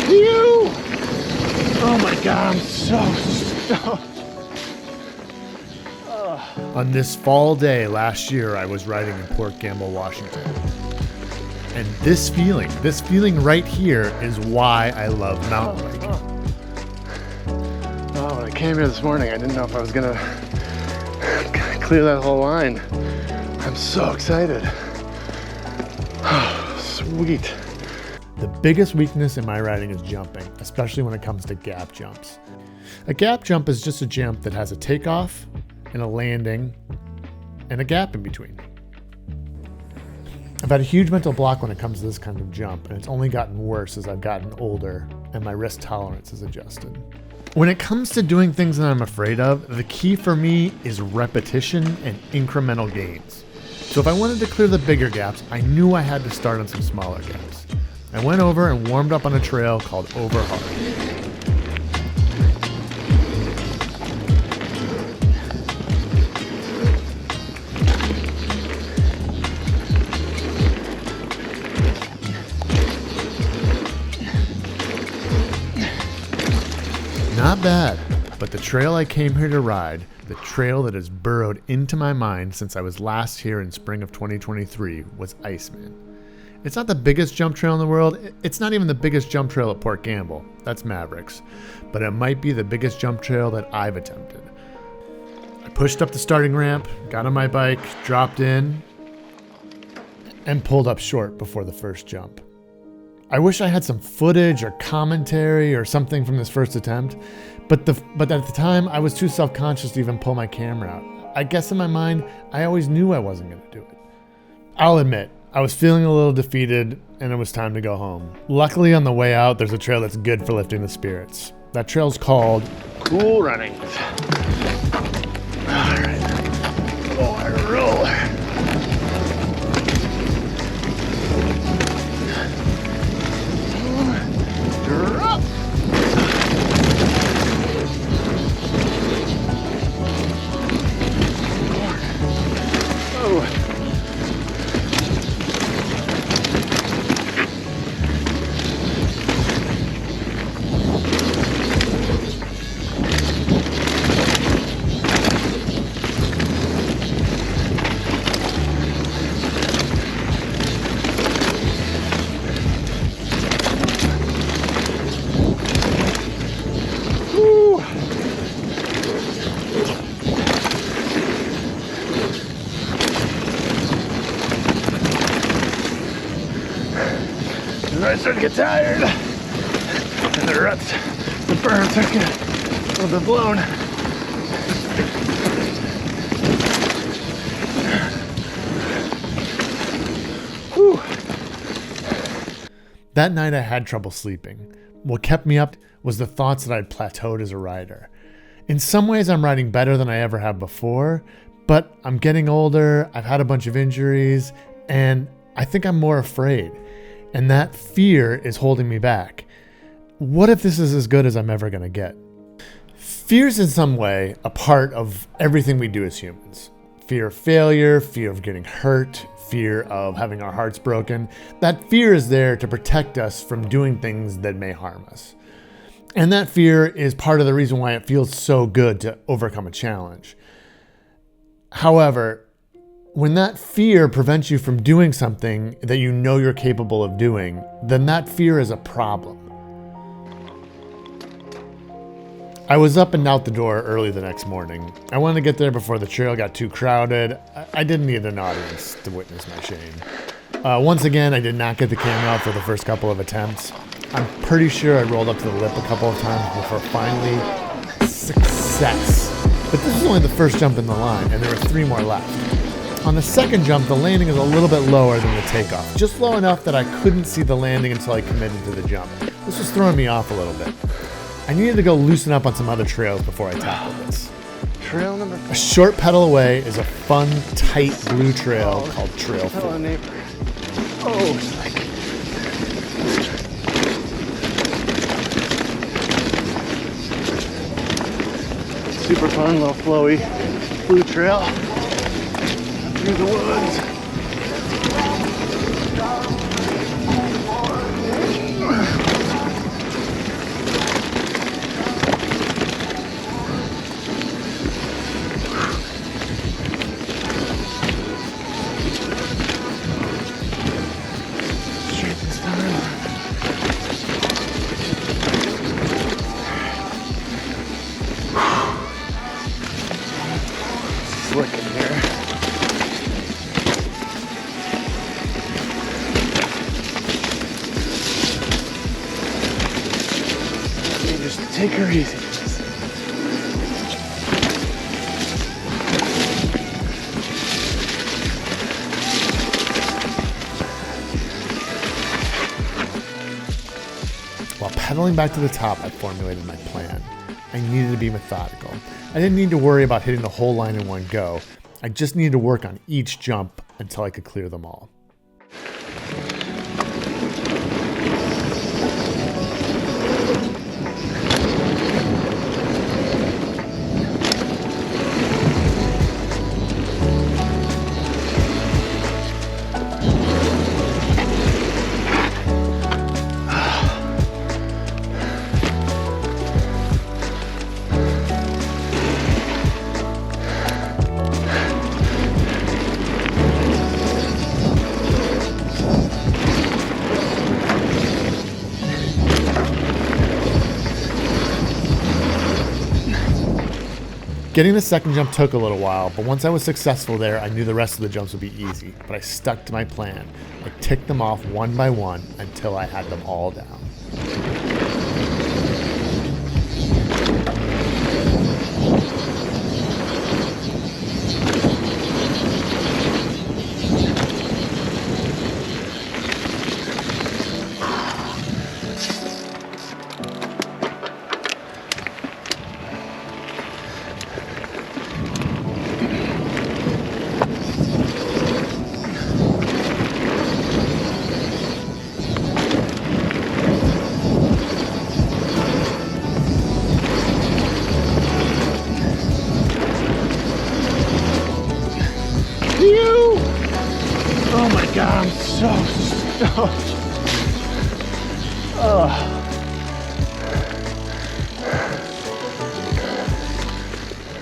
Phew! Oh my God, I'm so stoked. On this fall day last year, I was riding in Port Gamble, Washington. And this feeling right here is why I love mountain biking. Oh, when I came here this morning, I didn't know if I was gonna clear that whole line. I'm so excited. Sweet. The biggest weakness in my riding is jumping, especially when it comes to gap jumps. A gap jump is just a jump that has a takeoff and a landing and a gap in between. I've had a huge mental block when it comes to this kind of jump, and it's only gotten worse as I've gotten older and my risk tolerance has adjusted. When it comes to doing things that I'm afraid of, the key for me is repetition and incremental gains. So if I wanted to clear the bigger gaps, I knew I had to start on some smaller gaps. I went over and warmed up on a trail called Over Hard. Not bad, but the trail I came here to ride, the trail that has burrowed into my mind since I was last here in spring of 2023, was Iceman. It's not the biggest jump trail in the world. It's not even the biggest jump trail at Port Gamble. That's Mavericks. But it might be the biggest jump trail that I've attempted. I pushed up the starting ramp, got on my bike, dropped in, and pulled up short before the first jump. I wish I had some footage or commentary or something from this first attempt, but at the time I was too self-conscious to even pull my camera out. I guess in my mind, I always knew I wasn't going to do it. I'll admit, I was feeling a little defeated and it was time to go home. Luckily on the way out, there's a trail that's good for lifting the spirits. That trail's called Cool Runnings. All right. Oh, I roll. Drop. Oh. I start to get tired, and the ruts, the berms are getting a little bit blown. Whew. That night I had trouble sleeping. What kept me up was the thoughts that I'd plateaued as a rider. In some ways I'm riding better than I ever have before, but I'm getting older, I've had a bunch of injuries, and I think I'm more afraid. And that fear is holding me back. What if this is as good as I'm ever going to get? Fear's in some way a part of everything we do as humans. Fear of failure, fear of getting hurt, fear of having our hearts broken. That fear is there to protect us from doing things that may harm us. And that fear is part of the reason why it feels so good to overcome a challenge. However, when that fear prevents you from doing something that you know you're capable of doing, then that fear is a problem. I was up and out the door early the next morning. I wanted to get there before the trail got too crowded. I didn't need an audience to witness my shame. Once again, I did not get the camera out for the first couple of attempts. I'm pretty sure I rolled up to the lip a couple of times before finally success. But this was only the first jump in the line, and there were 3 more left. On the second jump, the landing is a little bit lower than the takeoff, just low enough that I couldn't see the landing until I committed to the jump. This was throwing me off a little bit. I needed to go loosen up on some other trails before I tackled this. Trail number 4. A short pedal away is a fun, tight blue trail called Trail 4. Hello, neighbor. Oh, it's like... super fun, little flowy blue trail through the woods. just take her easy. While pedaling back to the top, I formulated my plan. I needed to be methodical. I didn't need to worry about hitting the whole line in one go. I just needed to work on each jump until I could clear them all. Getting the second jump took a little while, but once I was successful there, I knew the rest of the jumps would be easy. But I stuck to my plan. I ticked them off one by one until I had them all down. Oh my God, I'm so stoked.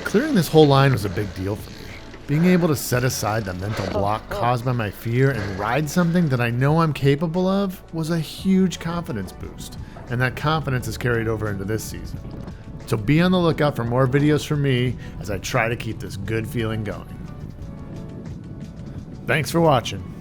Clearing this whole line was a big deal for me. Being able to set aside the mental block caused by my fear and ride something that I know I'm capable of was a huge confidence boost. And that confidence is carried over into this season. So be on the lookout for more videos from me as I try to keep this good feeling going. Thanks for watching.